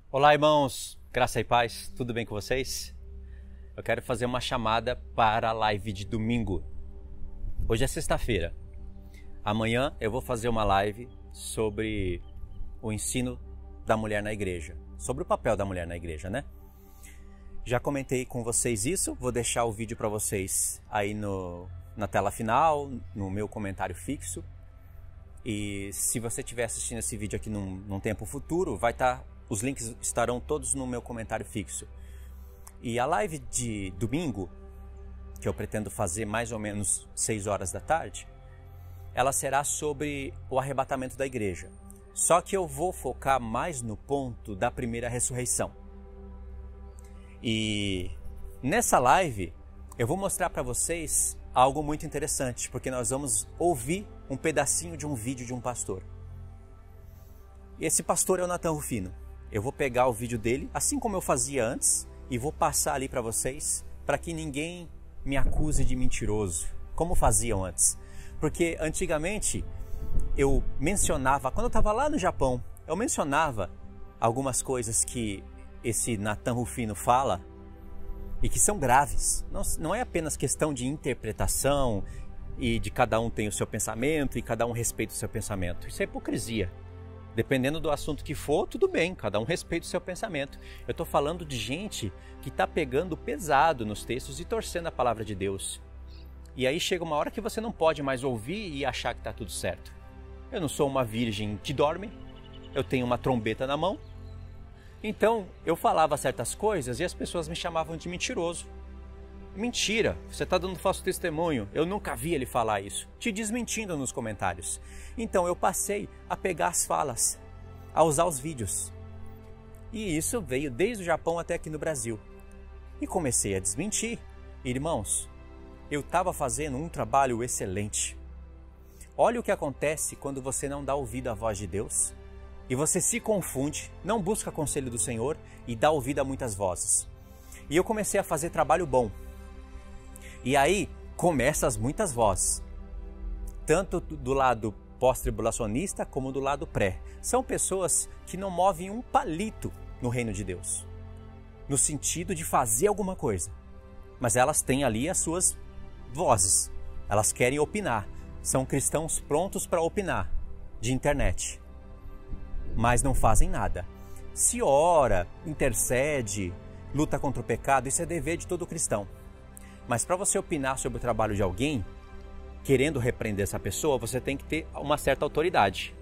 Olá, irmãos, graça e paz, tudo bem com vocês? Eu quero fazer uma chamada para a live de domingo. Hoje é sexta-feira. Amanhã eu vou fazer uma live sobre o ensino da mulher na igreja, sobre o papel da mulher na igreja, né? Já comentei com vocês isso, vou deixar o vídeo para vocês aí na tela final, no meu comentário fixo. E se você estiver assistindo esse vídeo aqui num tempo futuro, os links estarão todos no meu comentário fixo. E a live de domingo, que eu pretendo fazer mais ou menos 6 horas da tarde, ela será sobre o arrebatamento da igreja. Só que eu vou focar mais no ponto da primeira ressurreição. E nessa live eu vou mostrar para vocês algo muito interessante, porque nós vamos ouvir um pedacinho de um vídeo de um pastor. E esse pastor é o Nathan Rufino. Eu vou pegar o vídeo dele, assim como eu fazia antes, e vou passar ali para vocês, para que ninguém me acuse de mentiroso, como faziam antes. Porque antigamente eu mencionava, quando eu estava lá no Japão, eu mencionava algumas coisas que esse Nathan Rufino fala e que são graves. Não é apenas questão de interpretação e de cada um tem o seu pensamento e cada um respeita o seu pensamento. Isso é hipocrisia. Dependendo do assunto que for, tudo bem, cada um respeita o seu pensamento. Eu estou falando de gente que está pegando pesado nos textos e torcendo a palavra de Deus. E aí chega uma hora que você não pode mais ouvir e achar que está tudo certo. Eu não sou uma virgem que dorme, eu tenho uma trombeta na mão. Então eu falava certas coisas e as pessoas me chamavam de mentiroso. Mentira, você está dando falso testemunho, eu nunca vi ele falar isso, te desmentindo nos comentários. Então eu passei a pegar as falas, a usar os vídeos. E isso veio desde o Japão até aqui no Brasil. E comecei a desmentir. Irmãos, eu estava fazendo um trabalho excelente. Olha o que acontece quando você não dá ouvido à voz de Deus e você se confunde, não busca conselho do Senhor e dá ouvido a muitas vozes. E eu comecei a fazer trabalho bom. E aí começam as muitas vozes, tanto do lado pós-tribulacionista como do lado pré. São pessoas que não movem um palito no reino de Deus, no sentido de fazer alguma coisa. Mas elas têm ali as suas vozes, elas querem opinar. São cristãos prontos para opinar, de internet, mas não fazem nada. Se ora, intercede, luta contra o pecado, isso é dever de todo cristão. Mas para você opinar sobre o trabalho de alguém, querendo repreender essa pessoa, você tem que ter uma certa autoridade.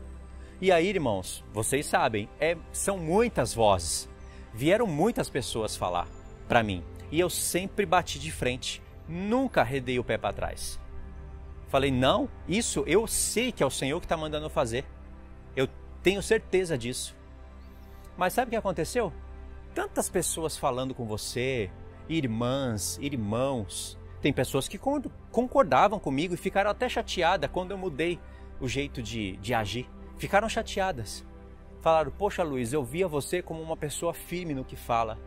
E aí, irmãos, vocês sabem, são muitas vozes. Vieram muitas pessoas falar para mim. E eu sempre bati de frente, nunca arredei o pé para trás. Falei, não, isso eu sei que é o Senhor que está mandando eu fazer. Eu tenho certeza disso. Mas sabe o que aconteceu? Tantas pessoas falando com você, irmãs, irmãos. Tem pessoas que concordavam comigo e ficaram até chateadas quando eu mudei o jeito de agir. Ficaram chateadas. Falaram, poxa Luiz, eu via você como uma pessoa firme no que fala.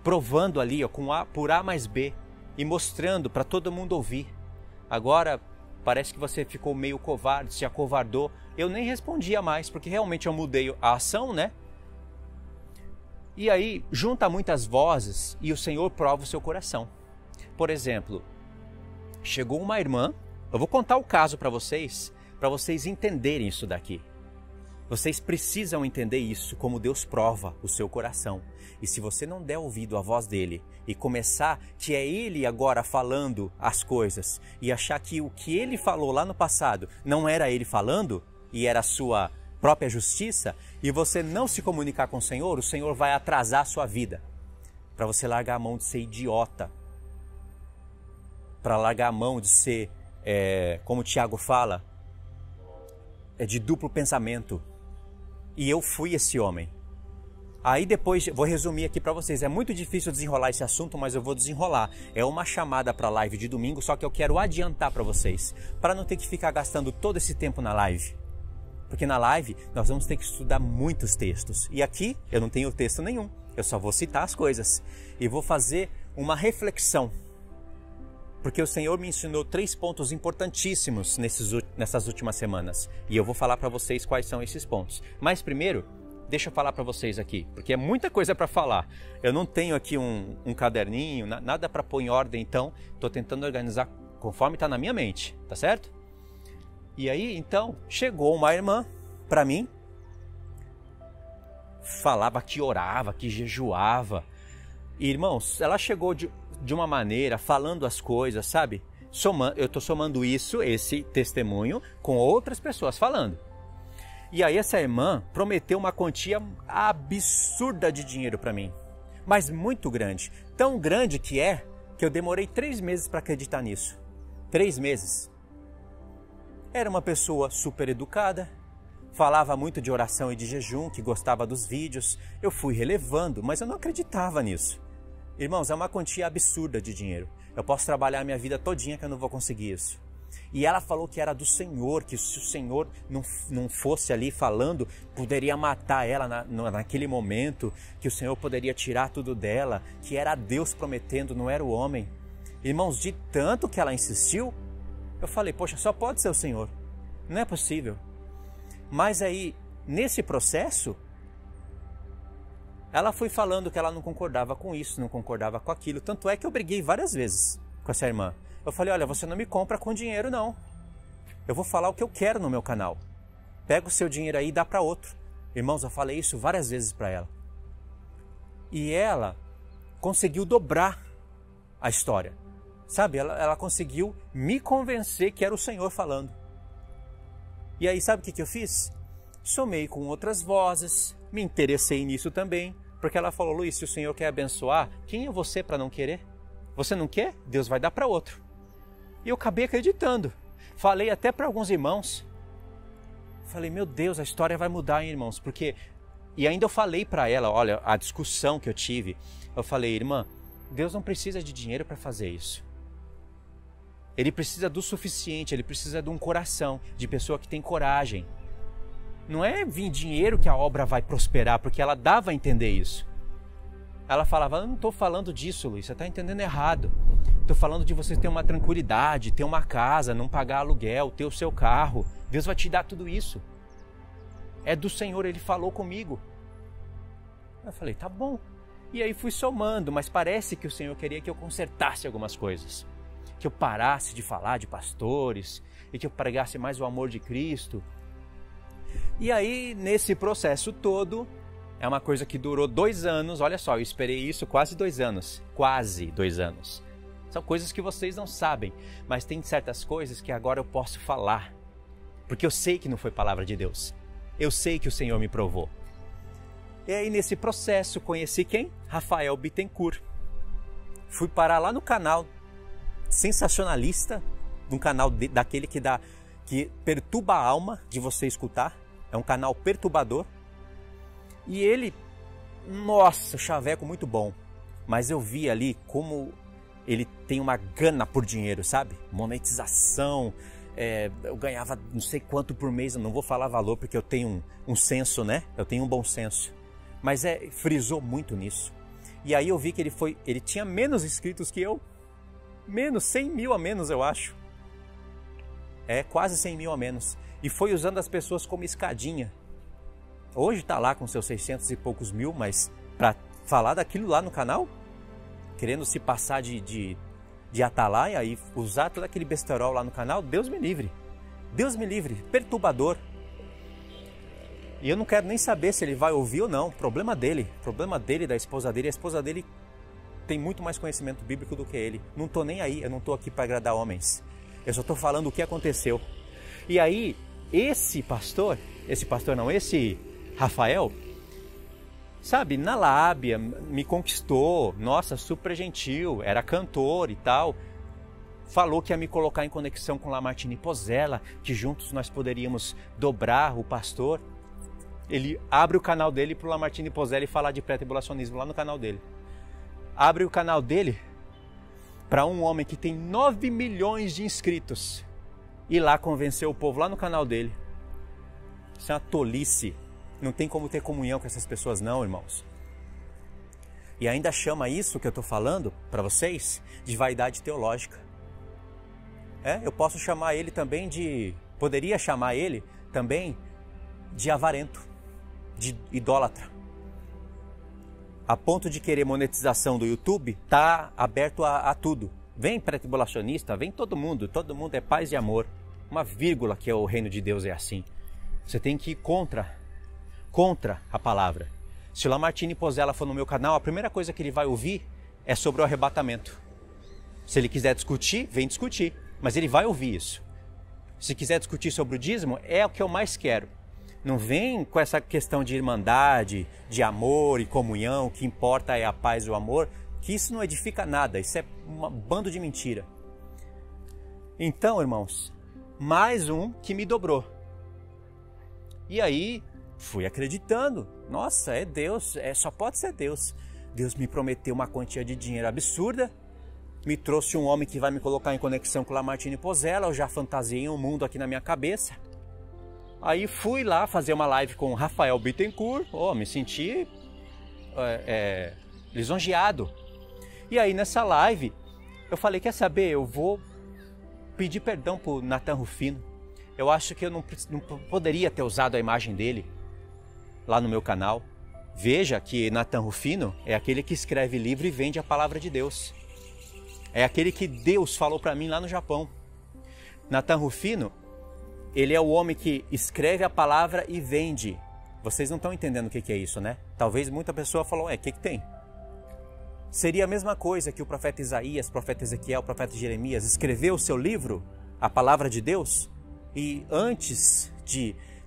Provando ali, ó, por A mais B e mostrando para todo mundo ouvir. Agora parece que você ficou meio covarde, se acovardou. Eu nem respondia mais, porque realmente eu mudei a ação, né? E aí, junta muitas vozes e o Senhor prova o seu coração. Por exemplo, chegou uma irmã, eu vou contar o caso para vocês entenderem isso daqui. Vocês precisam entender isso, como Deus prova o seu coração. E se você não der ouvido à voz dele e começar que é ele agora falando as coisas e achar que o que ele falou lá no passado não era ele falando e era a sua própria justiça, e você não se comunicar com o Senhor vai atrasar a sua vida. Para você largar a mão de ser idiota. Para largar a mão de ser, como o Tiago fala, de duplo pensamento. E eu fui esse homem. Aí depois, vou resumir aqui para vocês. É muito difícil desenrolar esse assunto, mas eu vou desenrolar. É uma chamada para a live de domingo, só que eu quero adiantar para vocês. Para não ter que ficar gastando todo esse tempo na live. Porque na live nós vamos ter que estudar muitos textos. E aqui eu não tenho texto nenhum. Eu só vou citar as coisas. E vou fazer uma reflexão. Porque o Senhor me ensinou 3 pontos importantíssimos nessas últimas semanas. E eu vou falar para vocês quais são esses pontos. Mas primeiro, deixa eu falar para vocês aqui, porque é muita coisa para falar. Eu não tenho aqui um caderninho, nada para pôr em ordem, então estou tentando organizar conforme está na minha mente, tá certo? E aí, então, chegou uma irmã para mim, falava que orava, que jejuava. E, irmãos, ela chegou de uma maneira, falando as coisas, sabe? Eu estou somando esse testemunho, com outras pessoas falando. E aí essa irmã prometeu uma quantia absurda de dinheiro para mim. Mas muito grande. Tão grande que eu demorei 3 meses para acreditar nisso. 3 meses. Era uma pessoa super educada, falava muito de oração e de jejum, que gostava dos vídeos. Eu fui relevando, mas eu não acreditava nisso. Irmãos, é uma quantia absurda de dinheiro. Eu posso trabalhar a minha vida todinha que eu não vou conseguir isso. E ela falou que era do Senhor, que se o Senhor não fosse ali falando, poderia matar ela naquele momento, que o Senhor poderia tirar tudo dela, que era Deus prometendo, não era o homem. Irmãos, de tanto que ela insistiu, eu falei, poxa, só pode ser o Senhor. Não é possível. Mas aí, nesse processo, ela foi falando que ela não concordava com isso, não concordava com aquilo. Tanto é que eu briguei várias vezes com essa irmã. Eu falei, olha, você não me compra com dinheiro, não. Eu vou falar o que eu quero no meu canal. Pega o seu dinheiro aí e dá para outro. Irmãos, eu falei isso várias vezes para ela. E ela conseguiu dobrar a história. Sabe, ela conseguiu me convencer que era o Senhor falando. E aí, sabe o que eu fiz? Somei com outras vozes, me interessei nisso também. Porque ela falou, Luiz, se o Senhor quer abençoar, quem é você para não querer? Você não quer? Deus vai dar para outro. E eu acabei acreditando. Falei até para alguns irmãos. Falei, meu Deus, a história vai mudar, hein, irmãos? Porque... E ainda eu falei para ela, olha, a discussão que eu tive. Eu falei, irmã, Deus não precisa de dinheiro para fazer isso. Ele precisa do suficiente, ele precisa de um coração, de pessoa que tem coragem. Não é vir dinheiro que a obra vai prosperar, porque ela dava a entender isso. Ela falava, eu não estou falando disso, Luiz, você está entendendo errado. Estou falando de você ter uma tranquilidade, ter uma casa, não pagar aluguel, ter o seu carro. Deus vai te dar tudo isso. É do Senhor, Ele falou comigo. Eu falei, tá bom. E aí fui somando, mas parece que o Senhor queria que eu consertasse algumas coisas. Que eu parasse de falar de pastores e que eu pregasse mais o amor de Cristo. E aí, nesse processo todo, é uma coisa que durou 2 anos. Olha só, eu esperei isso quase 2 anos. Quase 2 anos. São coisas que vocês não sabem, mas tem certas coisas que agora eu posso falar. Porque eu sei que não foi palavra de Deus. Eu sei que o Senhor me provou. E aí, nesse processo, conheci quem? Rafael Bittencourt. Fui parar lá no canal sensacionalista, um canal daquele que perturba a alma de você escutar. É um canal perturbador. E ele, nossa, chaveco muito bom. Mas eu vi ali como ele tem uma gana por dinheiro, sabe? Monetização. Eu ganhava não sei quanto por mês. Eu não vou falar valor porque eu tenho um senso, né? Eu tenho um bom senso. Mas frisou muito nisso. E aí eu vi que ele tinha menos inscritos que eu. Menos, 100 mil a menos, eu acho. Quase 100 mil a menos. E foi usando as pessoas como escadinha. Hoje está lá com seus 600 e poucos mil, mas para falar daquilo lá no canal, querendo se passar de atalaia e usar todo aquele besterol lá no canal, Deus me livre. Deus me livre, perturbador. E eu não quero nem saber se ele vai ouvir ou não. Problema dele, da esposa dele. A esposa dele tem muito mais conhecimento bíblico do que ele. Não estou nem aí, eu não estou aqui para agradar homens. Eu só estou falando o que aconteceu. E aí, esse Rafael, sabe, na lábia, me conquistou. Nossa, super gentil, era cantor e tal. Falou que ia me colocar em conexão com Lamartine Pozzella, que juntos nós poderíamos dobrar o pastor. Ele abre o canal dele para o Lamartine Pozzella e falar de pré-tribulacionismo lá no canal dele. Abre o canal dele para um homem que tem 9 milhões de inscritos e lá convencer o povo lá no canal dele. Isso é uma tolice. Não tem como ter comunhão com essas pessoas não, irmãos. E ainda chama isso que eu estou falando para vocês de vaidade teológica. Eu posso chamar ele também poderia chamar ele também de avarento. de idólatra. A ponto de querer monetização do YouTube, tá aberto a tudo. Vem pré-tribulacionista, vem todo mundo é paz e amor. Uma vírgula que é o reino de Deus é assim. Você tem que ir contra a palavra. Se o Lamartine Pozella for no meu canal, a primeira coisa que ele vai ouvir é sobre o arrebatamento. Se ele quiser discutir, vem discutir, mas ele vai ouvir isso. Se quiser discutir sobre o dízimo, é o que eu mais quero. Não vem com essa questão de irmandade, de amor e comunhão, o que importa é a paz e o amor, que isso não edifica nada, isso é um bando de mentira. Então, irmãos, mais um que me dobrou. E aí, fui acreditando. Nossa, é Deus, só pode ser Deus. Deus me prometeu uma quantia de dinheiro absurda, me trouxe um homem que vai me colocar em conexão com o Lamartine Pozella, eu já fantasiei um mundo aqui na minha cabeça. Aí fui lá fazer uma live com o Rafael Bittencourt, me senti lisonjeado. E aí nessa live, eu falei, quer saber, eu vou pedir perdão pro Nathan Rufino. Eu acho que eu não poderia ter usado a imagem dele lá no meu canal. Veja que Nathan Rufino é aquele que escreve livro e vende a palavra de Deus. É aquele que Deus falou para mim lá no Japão. Nathan Rufino, ele é o homem que escreve a palavra e vende. Vocês não estão entendendo o que é isso, né? Talvez muita pessoa falou, o que tem? Seria a mesma coisa que o profeta Isaías, o profeta Ezequiel, o profeta Jeremias escreveu o seu livro, a palavra de Deus, e antes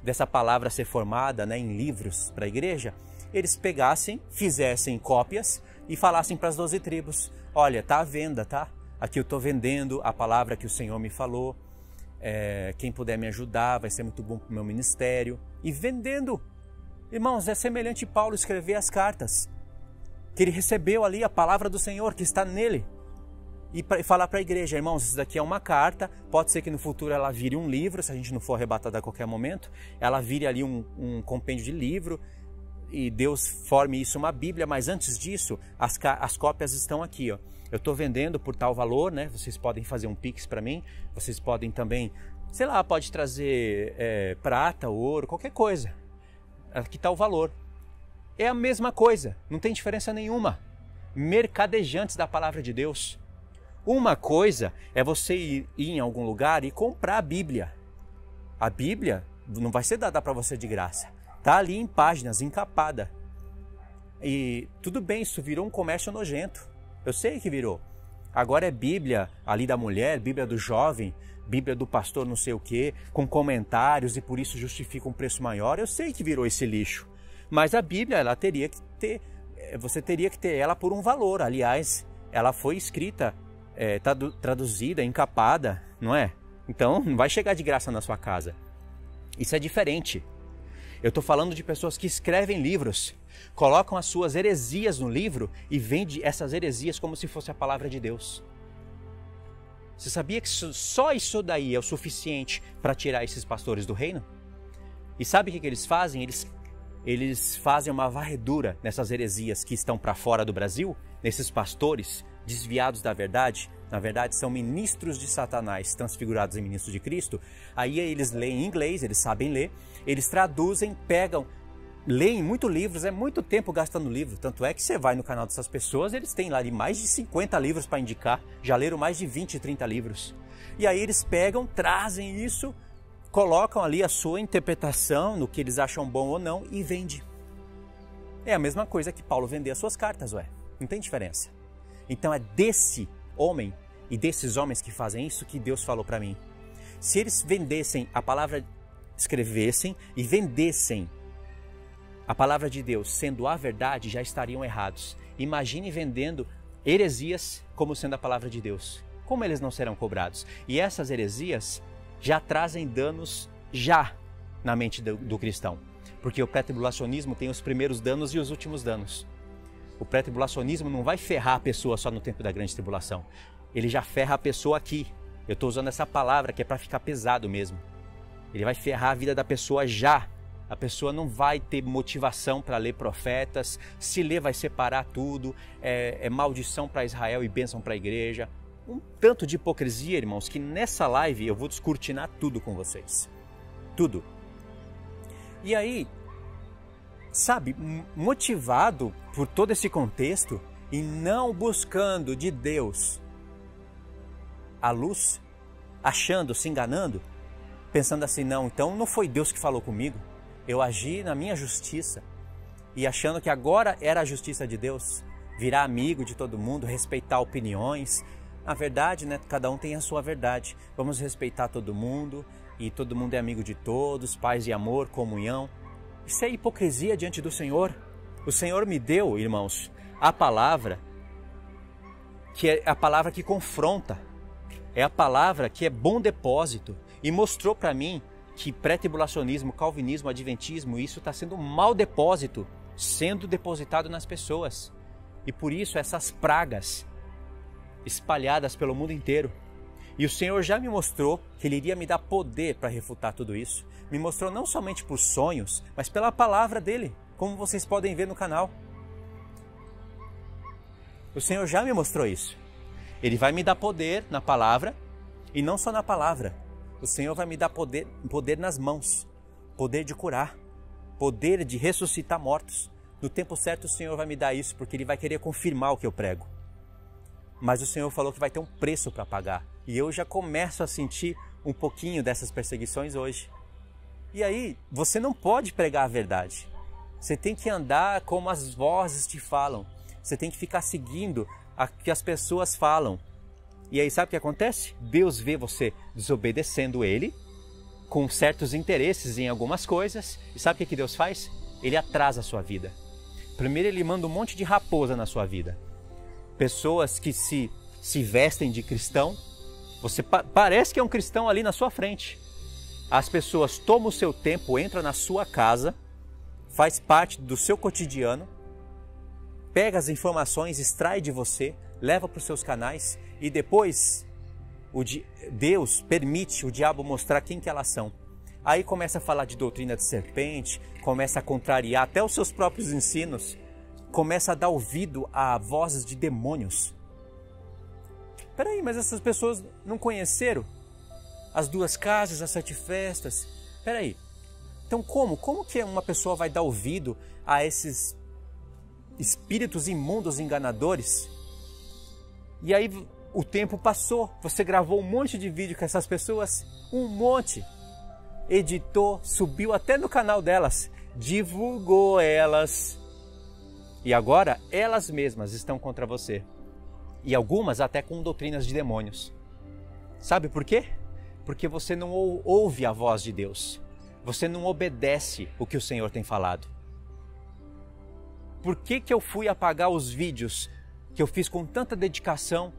dessa palavra ser formada, né, em livros para a igreja, eles pegassem, fizessem cópias e falassem para as 12 tribos, olha, está à venda, tá? Aqui eu estou vendendo a palavra que o Senhor me falou, quem puder me ajudar vai ser muito bom para o meu ministério. E vendendo. Irmãos, é semelhante a Paulo escrever as cartas, que ele recebeu ali a palavra do Senhor que está nele. E falar para a igreja, irmãos, isso daqui é uma carta, pode ser que no futuro ela vire um livro, se a gente não for arrebatado a qualquer momento, ela vire ali um compêndio de livro, e Deus forme isso uma Bíblia, mas antes disso, as cópias estão aqui, ó. Eu estou vendendo por tal valor, né? Vocês podem fazer um Pix para mim, vocês podem também, sei lá, pode trazer prata, ouro, qualquer coisa. Aqui está o valor. É a mesma coisa, não tem diferença nenhuma. Mercadejantes da palavra de Deus. Uma coisa é você ir em algum lugar e comprar a Bíblia. A Bíblia não vai ser dada para você de graça. Está ali em páginas, encapada. E tudo bem, isso virou um comércio nojento. Eu sei que virou. Agora é Bíblia ali da mulher, Bíblia do jovem, Bíblia do pastor não sei o quê, com comentários e por isso justifica um preço maior. Eu sei que virou esse lixo. Mas a Bíblia, ela teria que ter, você teria que ter ela por um valor. Aliás, ela foi escrita, traduzida, encapada, não é? Então, não vai chegar de graça na sua casa. Isso é diferente. Eu estou falando de pessoas que escrevem livros, colocam as suas heresias no livro e vendem essas heresias como se fosse a palavra de Deus. Você sabia que só isso daí é o suficiente para tirar esses pastores do reino? E sabe o que eles fazem? Eles fazem uma varredura nessas heresias que estão para fora do Brasil, nesses pastores desviados da verdade. Na verdade, são ministros de Satanás transfigurados em ministros de Cristo. Aí eles leem em inglês, eles sabem ler, eles traduzem, pegam, leem muitos livros, é muito tempo gastando livro. Tanto é que você vai no canal dessas pessoas, eles têm lá de mais de 50 livros para indicar, já leram mais de 20, 30 livros. E aí eles pegam, trazem isso, colocam ali a sua interpretação no que eles acham bom ou não e vende. É a mesma coisa que Paulo vender as suas cartas, não tem diferença. Então é desse homem e desses homens que fazem isso que Deus falou para mim. Se eles vendessem a palavra, escrevessem e vendessem a palavra de Deus sendo a verdade, já estariam errados. Imagine vendendo heresias como sendo a palavra de Deus. Como eles não serão cobrados? E essas heresias já trazem danos já na mente do cristão. Porque o pré-tribulacionismo tem os primeiros danos e os últimos danos. O pré-tribulacionismo não vai ferrar a pessoa só no tempo da grande tribulação. Ele já ferra a pessoa aqui. Eu estou usando essa palavra que é para ficar pesado mesmo. Ele vai ferrar a vida da pessoa já. A pessoa não vai ter motivação para ler profetas. Se ler vai separar tudo. É maldição para Israel e bênção para a igreja. Um tanto de hipocrisia, irmãos, que nessa live eu vou descortinar tudo com vocês. Tudo. E aí, sabe, motivado por todo esse contexto e não buscando de Deus a luz, achando, se enganando, pensando assim, não, então não foi Deus que falou comigo, eu agi na minha justiça e achando que agora era a justiça de Deus, virar amigo de todo mundo, respeitar opiniões. Na verdade, né, cada um tem a sua verdade, vamos respeitar todo mundo e todo mundo é amigo de todos, paz e amor, comunhão. Isso é hipocrisia diante do Senhor. O Senhor me deu, irmãos, a palavra que é a palavra que confronta, é a palavra que é bom depósito e mostrou para mim que pré-tribulacionismo, calvinismo, adventismo, isso está sendo um mau depósito, sendo depositado nas pessoas. E por isso essas pragas espalhadas pelo mundo inteiro. E o Senhor já me mostrou que Ele iria me dar poder para refutar tudo isso. Me mostrou não somente por sonhos, mas pela palavra dEle, como vocês podem ver no canal. O Senhor já me mostrou isso. Ele vai me dar poder na palavra, e não só na palavra. O Senhor vai me dar poder nas mãos, poder de curar, poder de ressuscitar mortos. No tempo certo o Senhor vai me dar isso, porque Ele vai querer confirmar o que eu prego. Mas o Senhor falou que vai ter um preço para pagar. E eu já começo a sentir um pouquinho dessas perseguições hoje. E aí, você não pode pregar a verdade. Você tem que andar como as vozes te falam. Você tem que ficar seguindo o que as pessoas falam. E aí sabe o que acontece? Deus vê você desobedecendo Ele, com certos interesses em algumas coisas. E sabe o que Deus faz? Ele atrasa a sua vida. Primeiro Ele manda um monte de raposa na sua vida. Pessoas que se vestem de cristão. Você parece que é um cristão ali na sua frente. As pessoas tomam o seu tempo, entram na sua casa, faz parte do seu cotidiano, pega as informações, extrai de você, leva para os seus canais e depois Deus permite o diabo mostrar quem que elas são. Aí começa a falar de doutrina de serpente, começa a contrariar até os seus próprios ensinos, começa a dar ouvido a vozes de demônios. Peraí, mas essas pessoas não conheceram as duas casas, as 7 festas? Peraí, então como que uma pessoa vai dar ouvido a esses espíritos imundos enganadores? E aí o tempo passou, você gravou um monte de vídeo com essas pessoas, um monte, editou, subiu até no canal delas, divulgou elas, e agora elas mesmas estão contra você. E algumas até com doutrinas de demônios. Sabe por quê? Porque você não ouve a voz de Deus. Você não obedece o que o Senhor tem falado. Por que eu fui apagar os vídeos que eu fiz com tanta dedicação,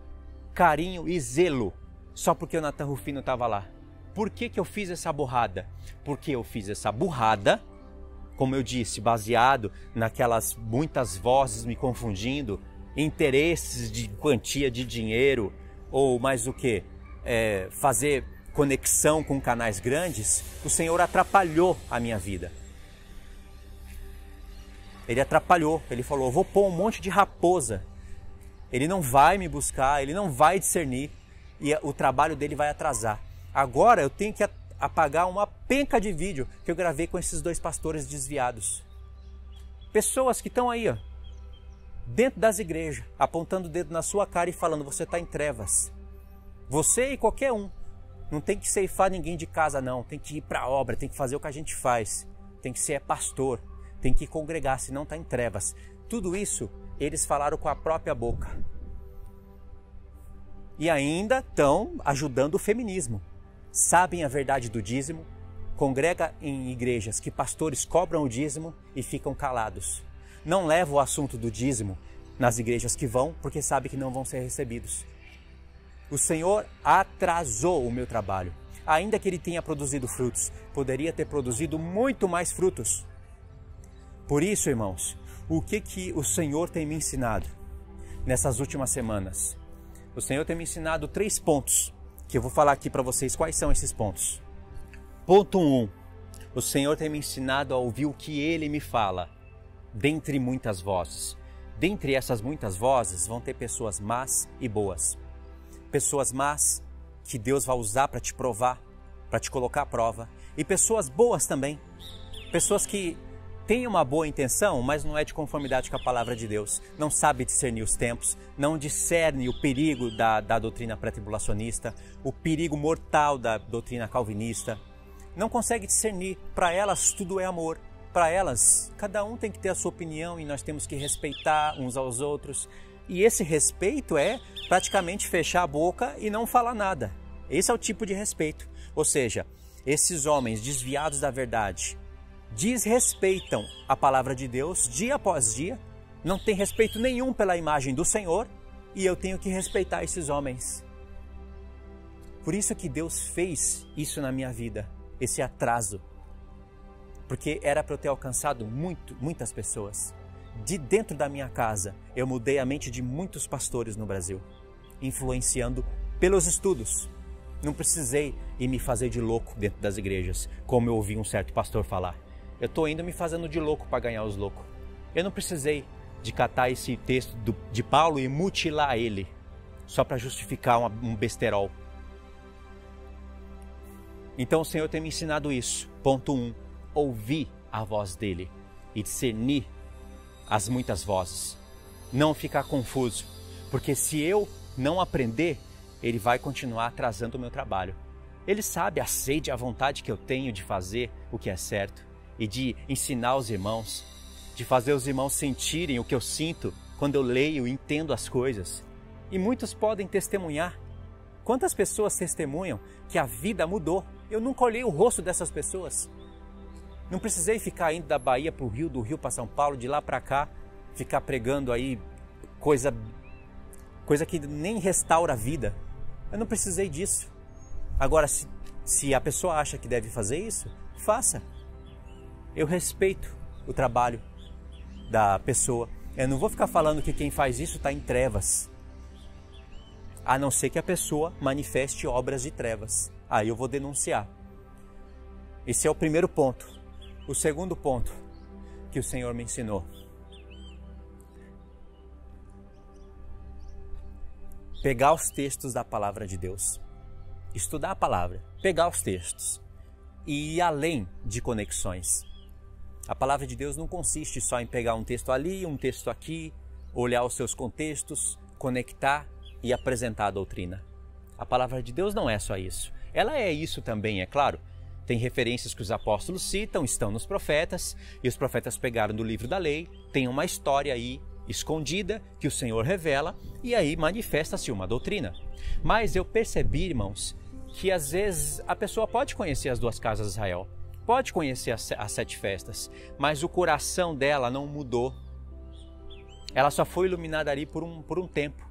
carinho e zelo, só porque o Natan Rufino estava lá? Por que eu fiz essa burrada? Porque eu fiz essa burrada, como eu disse, baseado naquelas muitas vozes me confundindo, interesses de quantia de dinheiro, ou mais o que? Fazer conexão com canais grandes. O Senhor atrapalhou a minha vida. Ele atrapalhou, ele falou, eu vou pôr um monte de raposa. Ele não vai me buscar, ele não vai discernir, e o trabalho dele vai atrasar. Agora eu tenho que apagar uma penca de vídeo que eu gravei com esses 2 pastores desviados. Pessoas que estão aí, ó, dentro das igrejas, apontando o dedo na sua cara e falando, você está em trevas. Você e qualquer um. Não tem que ceifar ninguém de casa não, tem que ir para a obra, tem que fazer o que a gente faz. Tem que ser pastor, tem que congregar, senão está em trevas. Tudo isso eles falaram com a própria boca. E ainda estão ajudando o feminismo. Sabem a verdade do dízimo, congrega em igrejas que pastores cobram o dízimo e ficam calados. Não leva o assunto do dízimo nas igrejas que vão, porque sabe que não vão ser recebidos. O Senhor atrasou o meu trabalho. Ainda que ele tenha produzido frutos, poderia ter produzido muito mais frutos. Por isso, irmãos, o que o Senhor tem me ensinado nessas últimas semanas? O Senhor tem me ensinado 3 pontos, que eu vou falar aqui para vocês quais são esses pontos. Ponto 1. O Senhor tem me ensinado a ouvir o que Ele me fala, dentre muitas vozes. Dentre essas muitas vozes vão ter pessoas más e boas. Pessoas más que Deus vai usar para te provar, para te colocar à prova. E pessoas boas também. Pessoas que tem uma boa intenção, mas não é de conformidade com a palavra de Deus, não sabe discernir os tempos, não discerne o perigo da doutrina pré-tribulacionista, o perigo mortal da doutrina calvinista, não consegue discernir. Para elas tudo é amor, para elas cada um tem que ter a sua opinião e nós temos que respeitar uns aos outros. E esse respeito é praticamente fechar a boca e não falar nada. Esse é o tipo de respeito. Ou seja, esses homens desviados da verdade desrespeitam a palavra de Deus dia após dia, não tem respeito nenhum pela imagem do Senhor, e eu tenho que respeitar esses homens. Por isso que Deus fez isso na minha vida, esse atraso, porque era para eu ter alcançado muitas pessoas. De dentro da minha casa, eu mudei a mente de muitos pastores no Brasil, influenciando pelos estudos. Não precisei ir me fazer de louco dentro das igrejas, como eu ouvi um certo pastor falar. Eu estou indo me fazendo de louco para ganhar os loucos. Eu não precisei de catar esse texto de Paulo e mutilar ele, só para justificar um besterol. Então o Senhor tem me ensinado isso. Ponto 1, ouvir a voz dele e discernir as muitas vozes. Não ficar confuso, porque se eu não aprender, ele vai continuar atrasando o meu trabalho. Ele sabe a sede e a vontade que eu tenho de fazer o que é certo e de ensinar os irmãos, de fazer os irmãos sentirem o que eu sinto quando eu leio e entendo as coisas. E muitos podem testemunhar. Quantas pessoas testemunham que a vida mudou? Eu nunca olhei o rosto dessas pessoas. Não precisei ficar indo da Bahia para o Rio, do Rio para São Paulo, de lá para cá, ficar pregando aí coisa que nem restaura a vida. Eu não precisei disso. Agora, se a pessoa acha que deve fazer isso, faça. Eu respeito o trabalho da pessoa. Eu não vou ficar falando que quem faz isso está em trevas. A não ser que a pessoa manifeste obras de trevas. Aí eu vou denunciar. Esse é o primeiro ponto. O segundo ponto que o Senhor me ensinou. Pegar os textos da palavra de Deus. Estudar a palavra. Pegar os textos. E ir além de conexões. A palavra de Deus não consiste só em pegar um texto ali, um texto aqui, olhar os seus contextos, conectar e apresentar a doutrina. A palavra de Deus não é só isso. Ela é isso também, é claro. Tem referências que os apóstolos citam, estão nos profetas, e os profetas pegaram do livro da lei, tem uma história aí escondida que o Senhor revela, e aí manifesta-se uma doutrina. Mas eu percebi, irmãos, que às vezes a pessoa pode conhecer as 2 casas de Israel, pode conhecer as 7 festas, mas o coração dela não mudou. Ela só foi iluminada ali por um tempo.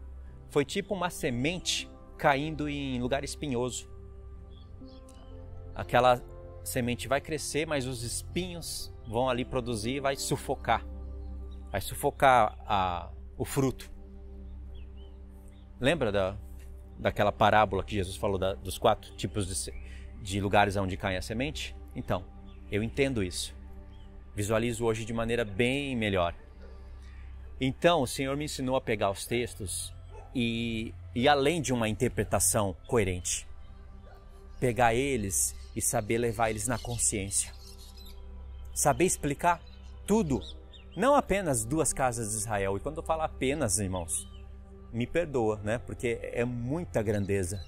Foi tipo uma semente caindo em lugar espinhoso. Aquela semente vai crescer, mas os espinhos vão ali produzir e vai sufocar. Vai sufocar o fruto. Lembra daquela parábola que Jesus falou dos 4 tipos de lugares onde cai a semente? Então, eu entendo isso. Visualizo hoje de maneira bem melhor. Então, o Senhor me ensinou a pegar os textos e além de uma interpretação coerente, pegar eles e saber levar eles na consciência. Saber explicar tudo, não apenas 2 casas de Israel. E quando eu falo apenas, irmãos, me perdoa, né? Porque é muita grandeza.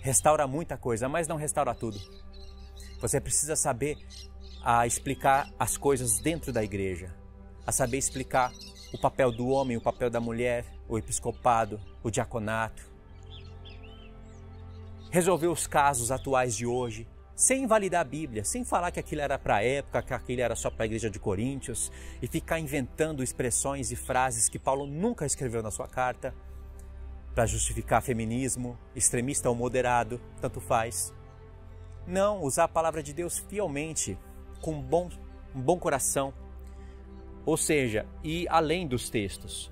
Restaura muita coisa, mas não restaura tudo. Você precisa saber explicar as coisas dentro da igreja, a saber explicar o papel do homem, o papel da mulher, o episcopado, o diaconato. Resolver os casos atuais de hoje, sem invalidar a Bíblia, sem falar que aquilo era para a época, que aquilo era só para a igreja de Coríntios, e ficar inventando expressões e frases que Paulo nunca escreveu na sua carta, para justificar feminismo, extremista ou moderado, tanto faz. Não, usar a palavra de Deus fielmente, com um bom coração. Ou seja, ir além dos textos.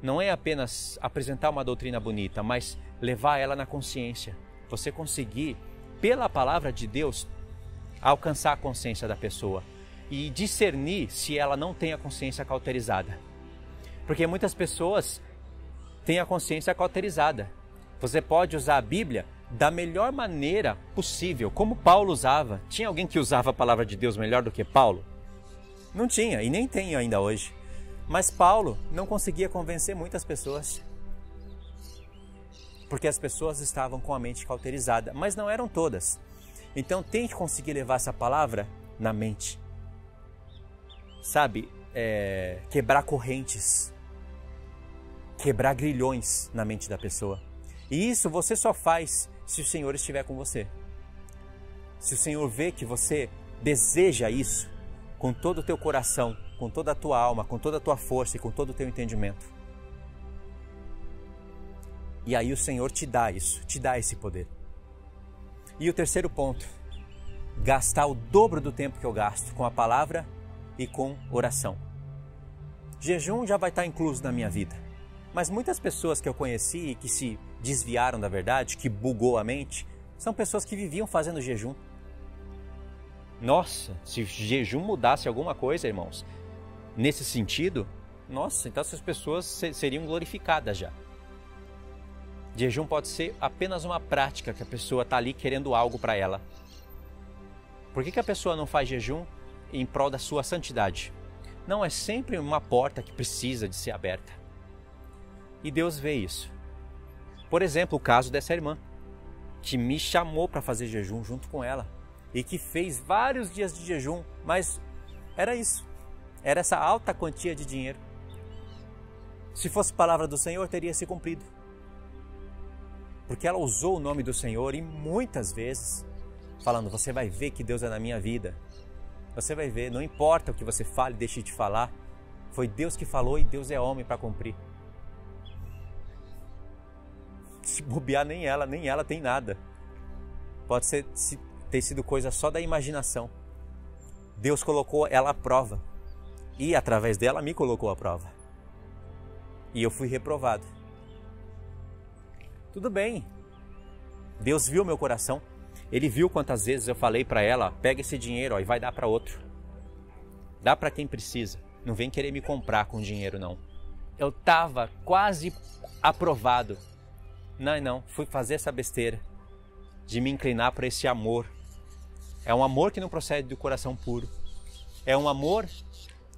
Não é apenas apresentar uma doutrina bonita, mas levar ela na consciência. Você conseguir, pela palavra de Deus, alcançar a consciência da pessoa e discernir se ela não tem a consciência cauterizada. Porque muitas pessoas têm a consciência cauterizada. Você pode usar a Bíblia da melhor maneira possível, como Paulo usava. Tinha alguém que usava a palavra de Deus melhor do que Paulo? Não tinha, e nem tem ainda hoje. Mas Paulo não conseguia convencer muitas pessoas, porque as pessoas estavam com a mente cauterizada, mas não eram todas. Então tem que conseguir levar essa palavra na mente. Sabe, quebrar correntes, quebrar grilhões na mente da pessoa. E isso você só faz se o Senhor estiver com você. Se o Senhor vê que você deseja isso com todo o teu coração, com toda a tua alma, com toda a tua força e com todo o teu entendimento. E aí o Senhor te dá isso, te dá esse poder. E o terceiro ponto, gastar o dobro do tempo que eu gasto com a palavra e com oração. Jejum já vai estar incluso na minha vida, mas muitas pessoas que eu conheci e que se desviaram da verdade, que bugou a mente, são pessoas que viviam fazendo jejum. Nossa, se jejum mudasse alguma coisa, irmãos, nesse sentido, nossa, então essas pessoas seriam glorificadas já. Jejum pode ser apenas uma prática que a pessoa está ali querendo algo para ela. Por que a pessoa não faz jejum em prol da sua santidade? Não, é sempre uma porta que precisa de ser aberta. E Deus vê isso. Por exemplo, o caso dessa irmã, que me chamou para fazer jejum junto com ela e que fez vários dias de jejum, mas era isso. Era essa alta quantia de dinheiro. Se fosse palavra do Senhor, teria se cumprido. Porque ela usou o nome do Senhor e muitas vezes, falando, você vai ver que Deus é na minha vida. Você vai ver, não importa o que você fale, deixe de falar. Foi Deus que falou e Deus é homem para cumprir. Se bobear, nem ela tem nada. Pode ter sido coisa só da imaginação. Deus colocou ela à prova. E através dela me colocou à prova. E eu fui reprovado. Tudo bem. Deus viu meu coração. Ele viu quantas vezes eu falei para ela, pega esse dinheiro e vai dar para outro. Dá para quem precisa. Não vem querer me comprar com dinheiro, não. Eu estava quase aprovado. Não, fui fazer essa besteira de me inclinar para esse amor. É um amor que não procede do coração puro. É um amor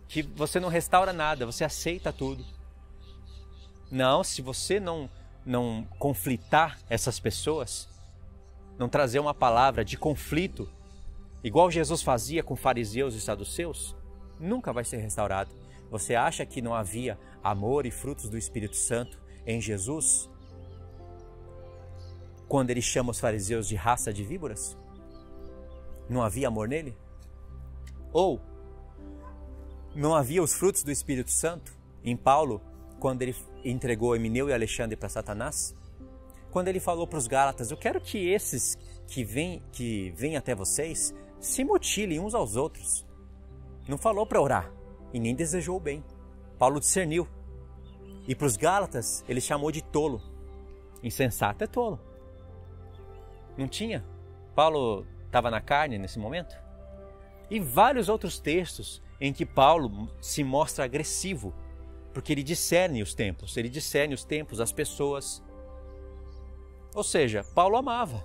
que você não restaura nada, você aceita tudo. Não, se você não conflitar essas pessoas, não trazer uma palavra de conflito, igual Jesus fazia com fariseus e saduceus, nunca vai ser restaurado. Você acha que não havia amor e frutos do Espírito Santo em Jesus? Quando ele chama os fariseus de raça de víboras? Não havia amor nele? Ou não havia os frutos do Espírito Santo em Paulo, quando ele entregou Emineu e Alexandre para Satanás? Quando ele falou para os Gálatas, eu quero que esses que vêm até vocês se mutilem uns aos outros. Não falou para orar e nem desejou o bem. Paulo discerniu. E para os Gálatas ele chamou de tolo. Insensato é tolo. Não tinha? Paulo estava na carne nesse momento? E vários outros textos em que Paulo se mostra agressivo, porque ele discerne os tempos, as pessoas. Ou seja, Paulo amava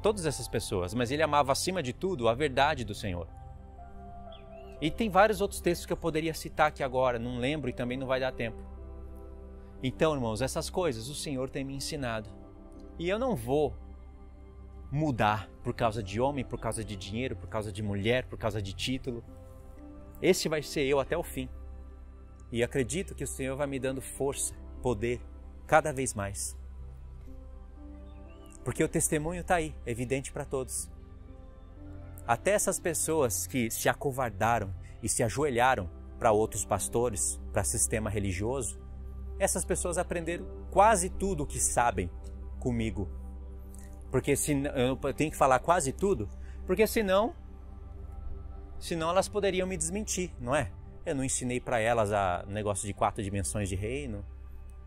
todas essas pessoas, mas ele amava acima de tudo a verdade do Senhor. E tem vários outros textos que eu poderia citar aqui agora, não lembro e também não vai dar tempo. Então, irmãos, essas coisas o Senhor tem me ensinado. E eu não vou mudar por causa de homem, por causa de dinheiro, por causa de mulher, por causa de título. Esse vai ser eu até o fim. E acredito que o Senhor vai me dando força, poder, cada vez mais. Porque o testemunho está aí, evidente para todos. Até essas pessoas que se acovardaram e se ajoelharam para outros pastores, para sistema religioso, essas pessoas aprenderam quase tudo o que sabem comigo. Porque eu tenho que falar quase tudo, porque senão elas poderiam me desmentir, não é? Eu não ensinei para elas a negócio de 4 dimensões de reino.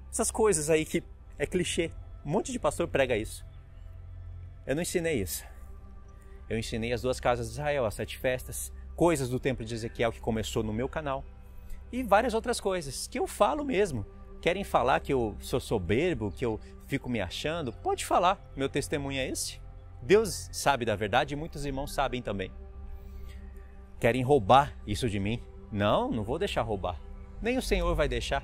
Essas coisas aí que é clichê. Um monte de pastor prega isso. Eu não ensinei isso. Eu ensinei as 2 casas de Israel, as 7 festas, coisas do templo de Ezequiel que começou no meu canal e várias outras coisas que eu falo mesmo. Querem falar que eu sou soberbo, que eu fico me achando? Pode falar, meu testemunho é esse. Deus sabe da verdade e muitos irmãos sabem também. Querem roubar isso de mim, Não, não vou deixar roubar. Nem o Senhor vai deixar.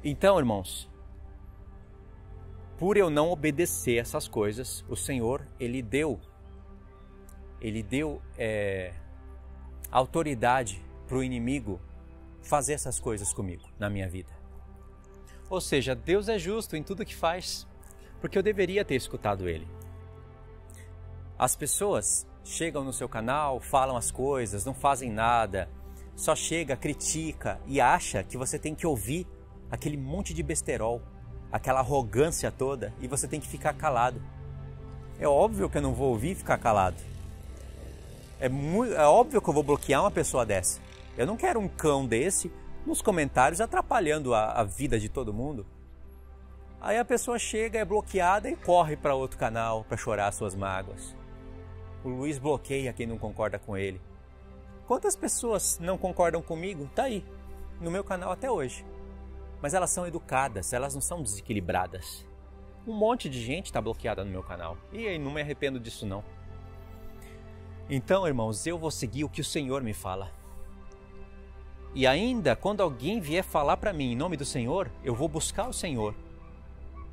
Então, irmãos, por eu não obedecer essas coisas, o Senhor, Ele deu autoridade para o inimigo fazer essas coisas comigo, na minha vida. Ou seja, Deus é justo em tudo que faz, porque eu deveria ter escutado Ele. As pessoas chegam no seu canal, falam as coisas, não fazem nada, só chega, critica e acha que você tem que ouvir aquele monte de besterol, aquela arrogância toda, e você tem que ficar calado. É óbvio que eu não vou ouvir e ficar calado. É óbvio que eu vou bloquear uma pessoa dessa. Eu não quero um cão desse nos comentários atrapalhando a vida de todo mundo. Aí a pessoa chega, é bloqueada e corre para outro canal para chorar suas mágoas. O Luiz bloqueia quem não concorda com ele. Quantas pessoas não concordam comigo? Tá aí, no meu canal até hoje. Mas elas são educadas, elas não são desequilibradas. Um monte de gente está bloqueada no meu canal. E aí, não me arrependo disso não. Então, irmãos, eu vou seguir o que o Senhor me fala. E ainda, quando alguém vier falar para mim em nome do Senhor, eu vou buscar o Senhor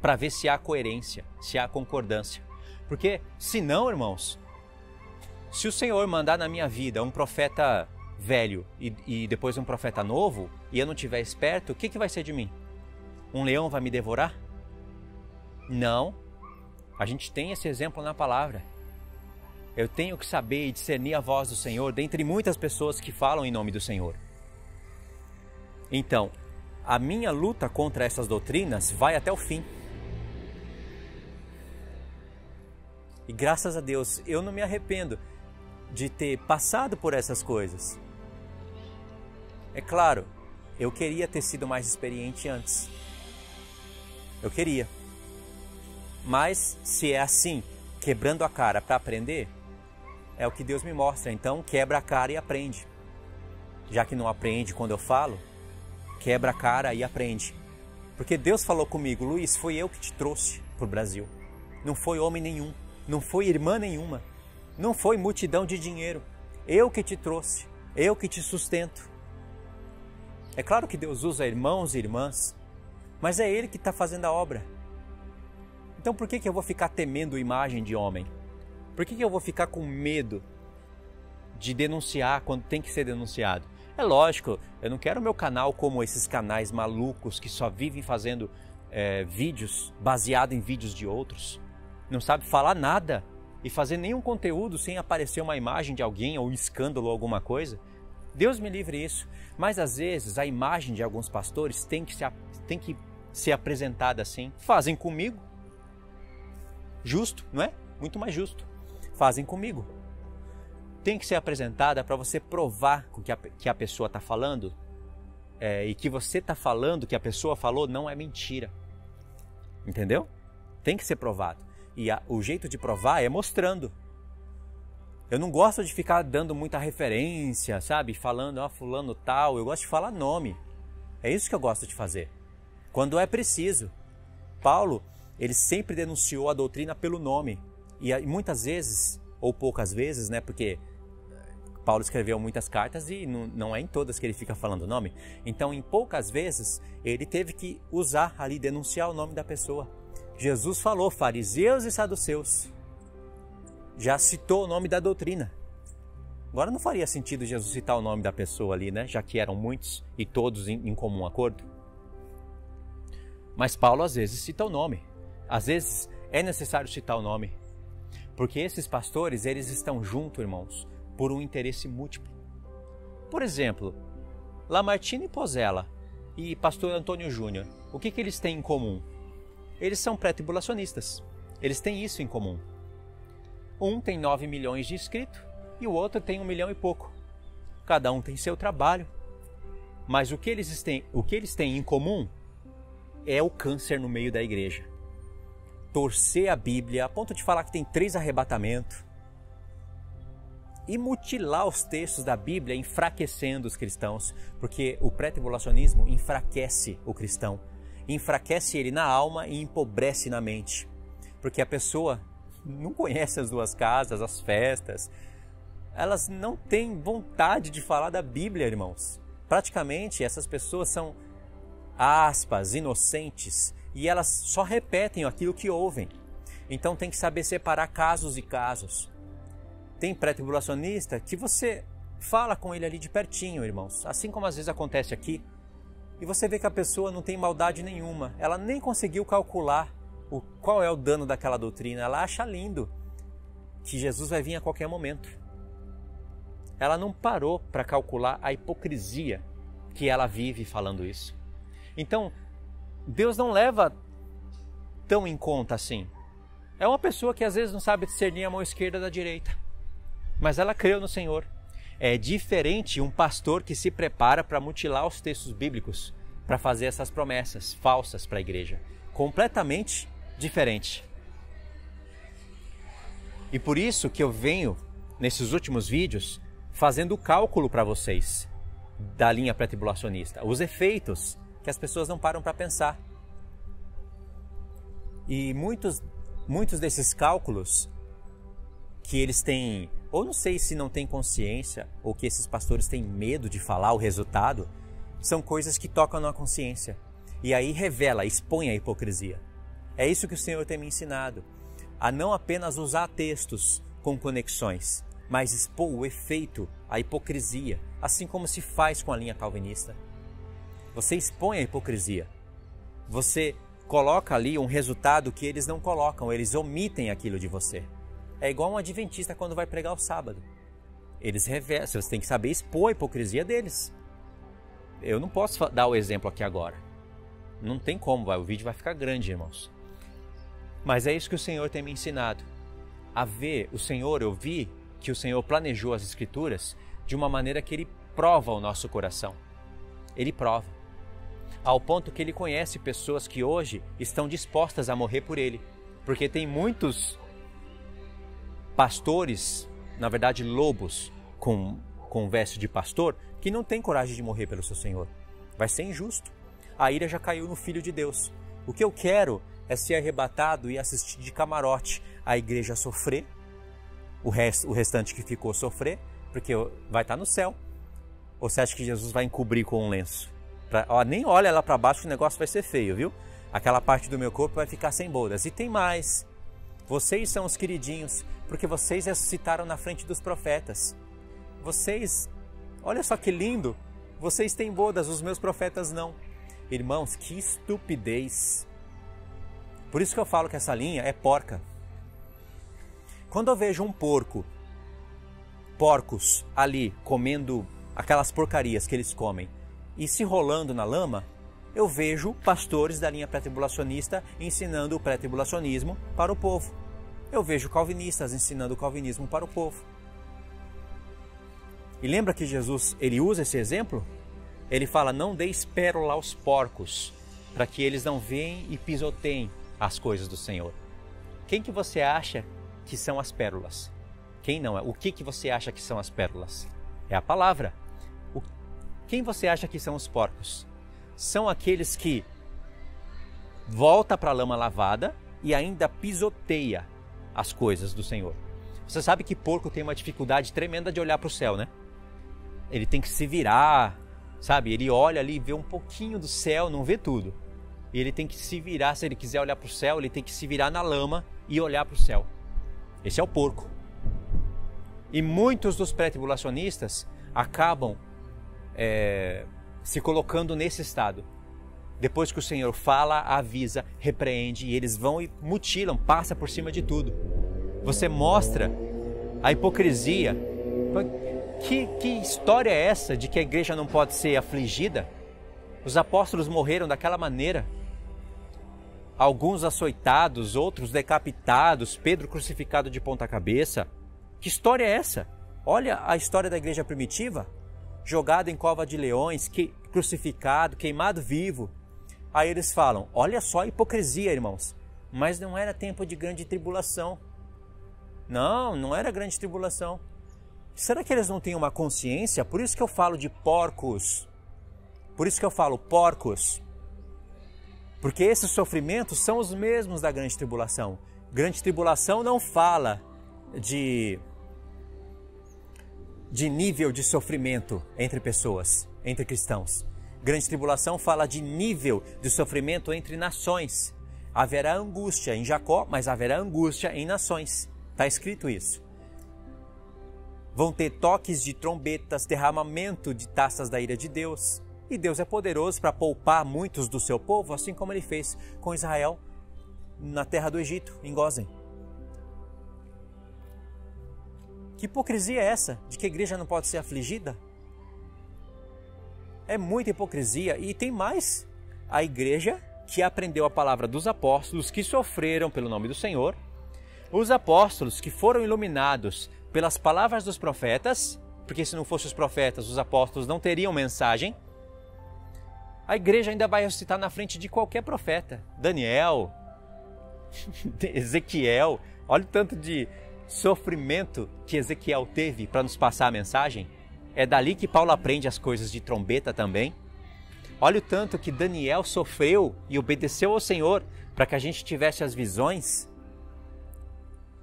para ver se há coerência, se há concordância. Porque, se não, irmãos, se o Senhor mandar na minha vida um profeta velho e depois um profeta novo, e eu não estiver esperto, o que vai ser de mim? Um leão vai me devorar? Não. A gente tem esse exemplo na palavra. Eu tenho que saber e discernir a voz do Senhor dentre muitas pessoas que falam em nome do Senhor. Então, a minha luta contra essas doutrinas vai até o fim. E graças a Deus, eu não me arrependo de ter passado por essas coisas. É claro, eu queria ter sido mais experiente antes. Eu queria. Mas se é assim, quebrando a cara para aprender, é o que Deus me mostra. Então quebra a cara e aprende. Já que não aprende quando eu falo, quebra a cara e aprende. Porque Deus falou comigo: Luiz, foi eu que te trouxe para o Brasil. Não foi homem nenhum, não foi irmã nenhuma, não foi multidão de dinheiro. Eu que te trouxe, eu que te sustento. É claro que Deus usa irmãos e irmãs, mas é Ele que está fazendo a obra. Então por que eu vou ficar temendo imagem de homem? Por que eu vou ficar com medo de denunciar quando tem que ser denunciado? É lógico, eu não quero meu canal como esses canais malucos que só vivem fazendo vídeos baseados em vídeos de outros. Não sabe falar nada e fazer nenhum conteúdo sem aparecer uma imagem de alguém ou um escândalo ou alguma coisa. Deus me livre isso, mas às vezes a imagem de alguns pastores tem que ser apresentada assim. Fazem comigo. Justo, não é? Muito mais justo. Fazem comigo. Tem que ser apresentada para você provar que a pessoa está falando e que você está falando, que a pessoa falou, não é mentira. Entendeu? Tem que ser provado. E o jeito de provar é mostrando. Eu não gosto de ficar dando muita referência, sabe? Falando, fulano tal. Eu gosto de falar nome. É isso que eu gosto de fazer. Quando é preciso. Paulo, ele sempre denunciou a doutrina pelo nome. E muitas vezes, ou poucas vezes, né? Porque Paulo escreveu muitas cartas e não é em todas que ele fica falando o nome. Então, em poucas vezes, ele teve que usar ali, denunciar o nome da pessoa. Jesus falou, fariseus e saduceus. Já citou o nome da doutrina. Agora não faria sentido Jesus citar o nome da pessoa ali, né? Já que eram muitos e todos em comum acordo. Mas Paulo às vezes cita o nome. Às vezes é necessário citar o nome. Porque esses pastores, eles estão juntos, irmãos, por um interesse múltiplo. Por exemplo, Lamartine Pozella e pastor Antônio Júnior, o que eles têm em comum? Eles são pré-tribulacionistas. Eles têm isso em comum. Um tem 9 milhões de inscritos e o outro tem 1 milhão e pouco. Cada um tem seu trabalho. Mas o que eles têm em comum é o câncer no meio da igreja. Torcer a Bíblia a ponto de falar que tem 3 arrebatamentos. E mutilar os textos da Bíblia enfraquecendo os cristãos. Porque o pré-tribulacionismo enfraquece o cristão. Enfraquece ele na alma e empobrece na mente. Porque a pessoa não conhece as duas casas, as festas, elas não têm vontade de falar da Bíblia, irmãos. Praticamente essas pessoas são, aspas, inocentes, e elas só repetem aquilo que ouvem. Então tem que saber separar casos e casos. Tem pré-tribulacionista que você fala com ele ali de pertinho, irmãos, assim como às vezes acontece aqui, e você vê que a pessoa não tem maldade nenhuma, ela nem conseguiu calcular qual é o dano daquela doutrina, ela acha lindo que Jesus vai vir a qualquer momento. Ela não parou para calcular a hipocrisia que ela vive falando isso. Então, Deus não leva tão em conta assim. É uma pessoa que às vezes não sabe discernir a mão esquerda da direita, mas ela creu no Senhor. É diferente um pastor que se prepara para mutilar os textos bíblicos, para fazer essas promessas falsas para a igreja. Completamente diferente. E por isso que eu venho, nesses últimos vídeos, fazendo o cálculo para vocês da linha pré-tribulacionista, os efeitos que as pessoas não param para pensar. E muitos desses cálculos que eles têm, ou não sei se não têm consciência, ou que esses pastores têm medo de falar o resultado, são coisas que tocam na consciência. E aí revela, expõe a hipocrisia. É isso que o Senhor tem me ensinado, a não apenas usar textos com conexões, mas expor o efeito, a hipocrisia, assim como se faz com a linha calvinista. Você expõe a hipocrisia. Você coloca ali um resultado que eles não colocam, eles omitem aquilo de você. É igual um adventista quando vai pregar o sábado. Eles revelam, você tem que saber expor a hipocrisia deles. Eu não posso dar o exemplo aqui agora. Não tem como, o vídeo vai ficar grande, irmãos. Mas é isso que o Senhor tem me ensinado. A ver o Senhor, eu vi que o Senhor planejou as Escrituras de uma maneira que Ele prova o nosso coração. Ele prova. Ao ponto que Ele conhece pessoas que hoje estão dispostas a morrer por Ele. Porque tem muitos pastores, na verdade lobos, com veste de pastor, que não tem coragem de morrer pelo seu Senhor. Vai ser injusto. A ira já caiu no Filho de Deus. O que eu quero é ser arrebatado e assistir de camarote a igreja sofrer, o restante que ficou sofrer, porque vai estar no céu. Ou você acha que Jesus vai encobrir com um lenço? Nem olha lá para baixo que o negócio vai ser feio, viu? Aquela parte do meu corpo vai ficar sem bodas. E tem mais. Vocês são os queridinhos, porque vocês ressuscitaram na frente dos profetas. Vocês, olha só que lindo, vocês têm bodas, os meus profetas não. Irmãos, que estupidez. Por isso que eu falo que essa linha é porca. Quando eu vejo um porcos ali comendo aquelas porcarias que eles comem e se rolando na lama, eu vejo pastores da linha pré-tribulacionista ensinando o pré-tribulacionismo para o povo. Eu vejo calvinistas ensinando o calvinismo para o povo. E lembra que Jesus, ele usa esse exemplo? Ele fala, não deis pérola aos porcos, para que eles não venham e pisoteiem as coisas do Senhor. Quem que você acha que são as pérolas? Quem não é? O que você acha que são as pérolas? É a palavra. Quem você acha que são os porcos? São aqueles que voltam para a lama lavada e ainda pisoteia as coisas do Senhor. Você sabe que porco tem uma dificuldade tremenda de olhar para o céu, né? Ele tem que se virar, sabe? Ele olha ali, vê um pouquinho do céu, não vê tudo. E ele tem que se virar, se ele quiser olhar para o céu, ele tem que se virar na lama e olhar para o céu. Esse é o porco. E muitos dos pré-tribulacionistas acabam se colocando nesse estado. Depois que o Senhor fala, avisa, repreende, e eles vão e mutilam, passa por cima de tudo. Você mostra a hipocrisia. Que história é essa de que a igreja não pode ser afligida? Os apóstolos morreram daquela maneira. Alguns açoitados, outros decapitados, Pedro crucificado de ponta cabeça. Que história é essa? Olha a história da igreja primitiva. Jogado em cova de leões, crucificado, queimado vivo. Aí eles falam, olha só a hipocrisia, irmãos. Mas não era tempo de grande tribulação. Não era grande tribulação. Será que eles não têm uma consciência? Por isso que eu falo de porcos. Por isso que eu falo porcos. Porque esses sofrimentos são os mesmos da grande tribulação. Grande tribulação não fala de nível de sofrimento entre pessoas, entre cristãos. Grande tribulação fala de nível de sofrimento entre nações. Haverá angústia em Jacó, mas haverá angústia em nações. Está escrito isso. Vão ter toques de trombetas, derramamento de taças da ira de Deus. E Deus é poderoso para poupar muitos do seu povo, assim como Ele fez com Israel na terra do Egito, em Gósen. Que hipocrisia é essa? De que a igreja não pode ser afligida? É muita hipocrisia. E tem mais. A igreja que aprendeu a palavra dos apóstolos, que sofreram pelo nome do Senhor, os apóstolos que foram iluminados pelas palavras dos profetas, porque se não fossem os profetas, os apóstolos não teriam mensagem. A igreja ainda vai ressuscitar na frente de qualquer profeta. Daniel, Ezequiel, olha o tanto de sofrimento que Ezequiel teve para nos passar a mensagem. É dali que Paulo aprende as coisas de trombeta também. Olha o tanto que Daniel sofreu e obedeceu ao Senhor para que a gente tivesse as visões.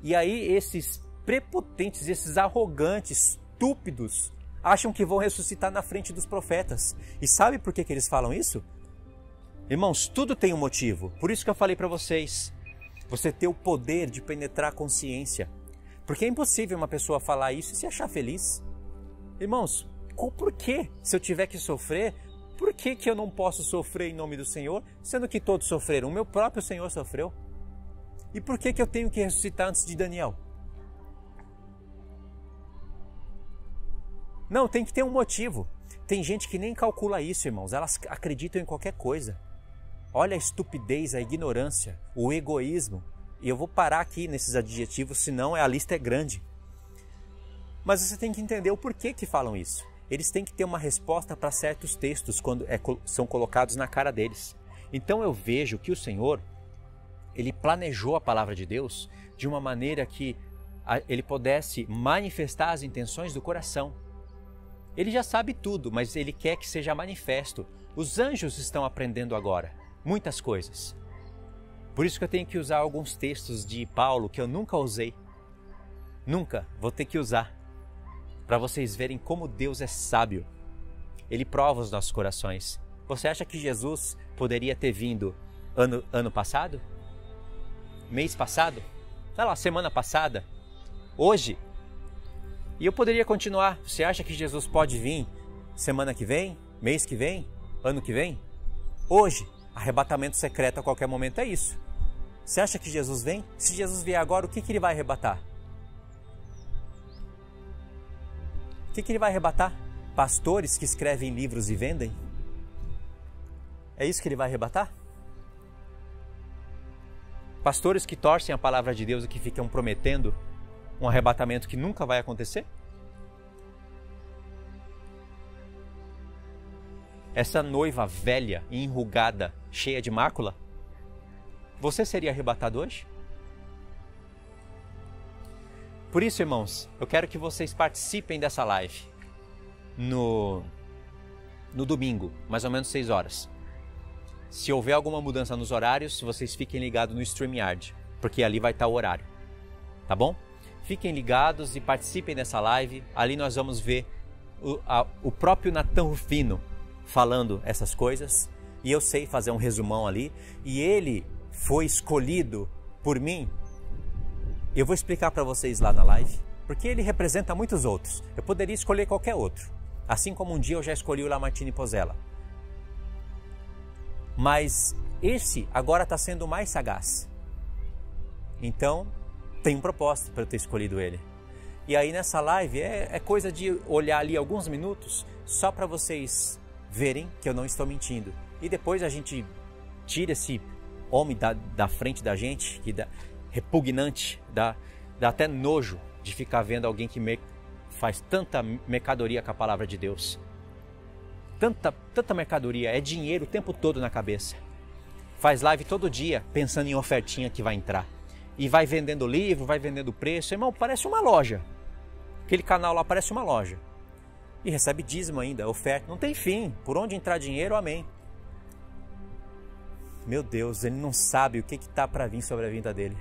E aí esses prepotentes, esses arrogantes, estúpidos, acham que vão ressuscitar na frente dos profetas. E sabe por que eles falam isso? Irmãos, tudo tem um motivo. Por isso que eu falei para vocês, você ter o poder de penetrar a consciência. Porque é impossível uma pessoa falar isso e se achar feliz. Irmãos, por que, se eu tiver que sofrer, por que eu não posso sofrer em nome do Senhor, sendo que todos sofreram? O meu próprio Senhor sofreu. E por que eu tenho que ressuscitar antes de Daniel? Não, tem que ter um motivo. Tem gente que nem calcula isso, irmãos. Elas acreditam em qualquer coisa. Olha a estupidez, a ignorância, o egoísmo. E eu vou parar aqui nesses adjetivos, senão a lista é grande. Mas você tem que entender o porquê que falam isso. Eles têm que ter uma resposta para certos textos quando são colocados na cara deles. Então eu vejo que o Senhor, Ele planejou a palavra de Deus de uma maneira que Ele pudesse manifestar as intenções do coração. Ele já sabe tudo, mas Ele quer que seja manifesto. Os anjos estão aprendendo agora muitas coisas. Por isso que eu tenho que usar alguns textos de Paulo que eu nunca usei. Nunca vou ter que usar. Para vocês verem como Deus é sábio. Ele prova os nossos corações. Você acha que Jesus poderia ter vindo ano passado? Mês passado? Sei lá, semana passada? Hoje? E eu poderia continuar. Você acha que Jesus pode vir semana que vem? Mês que vem? Ano que vem? Hoje? Arrebatamento secreto a qualquer momento é isso. Você acha que Jesus vem? Se Jesus vier agora, o que Ele vai arrebatar? O que Ele vai arrebatar? Pastores que escrevem livros e vendem? É isso que Ele vai arrebatar? Pastores que torcem a palavra de Deus e que ficam prometendo um arrebatamento que nunca vai acontecer? Essa noiva velha, enrugada, cheia de mácula, você seria arrebatado hoje? Por isso, irmãos, eu quero que vocês participem dessa live no domingo, mais ou menos 6 horas. Se houver alguma mudança nos horários, vocês fiquem ligados no StreamYard, porque ali vai estar o horário, tá bom? Fiquem ligados e participem dessa live. Ali nós vamos ver o próprio Natan Rufino falando essas coisas. E eu sei fazer um resumão ali. E ele foi escolhido por mim. Eu vou explicar para vocês lá na live. Porque ele representa muitos outros. Eu poderia escolher qualquer outro. Assim como um dia eu já escolhi o Lamartine Pozzella. Mas esse agora está sendo mais sagaz. Então tem um propósito para eu ter escolhido ele. E aí nessa live é coisa de olhar ali alguns minutos só para vocês verem que eu não estou mentindo. E depois a gente tira esse homem da frente da gente, que dá repugnante, dá até nojo de ficar vendo alguém que faz tanta mercadoria com a palavra de Deus. Tanta mercadoria, é dinheiro o tempo todo na cabeça. Faz live todo dia pensando em ofertinha que vai entrar. E vai vendendo livro, vai vendendo preço. Irmão, parece uma loja. Aquele canal lá parece uma loja. E recebe dízimo ainda, oferta. Não tem fim. Por onde entrar dinheiro, amém. Meu Deus, ele não sabe o que está para vir sobre a vinda dele.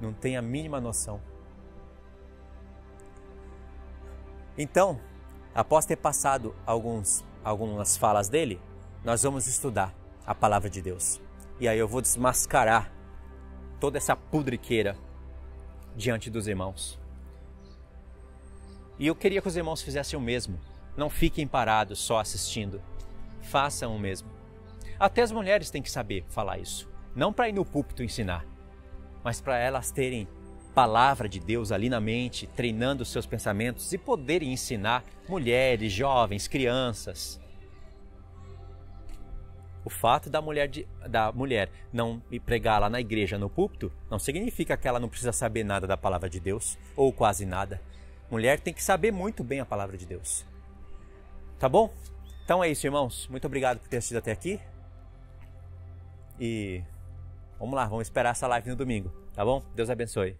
Não tem a mínima noção. Então, após ter passado algumas falas dele, nós vamos estudar a palavra de Deus. E aí eu vou desmascarar toda essa pudriqueira diante dos irmãos. E eu queria que os irmãos fizessem o mesmo. Não fiquem parados só assistindo. Façam o mesmo. Até as mulheres têm que saber falar isso. Não para ir no púlpito ensinar, mas para elas terem palavra de Deus ali na mente, treinando os seus pensamentos e poderem ensinar mulheres, jovens, crianças. O fato da mulher não pregar lá na igreja, no púlpito, não significa que ela não precisa saber nada da palavra de Deus, ou quase nada. Mulher tem que saber muito bem a palavra de Deus. Tá bom? Então é isso, irmãos. Muito obrigado por ter assistido até aqui. E vamos lá, vamos esperar essa live no domingo, tá bom? Deus abençoe.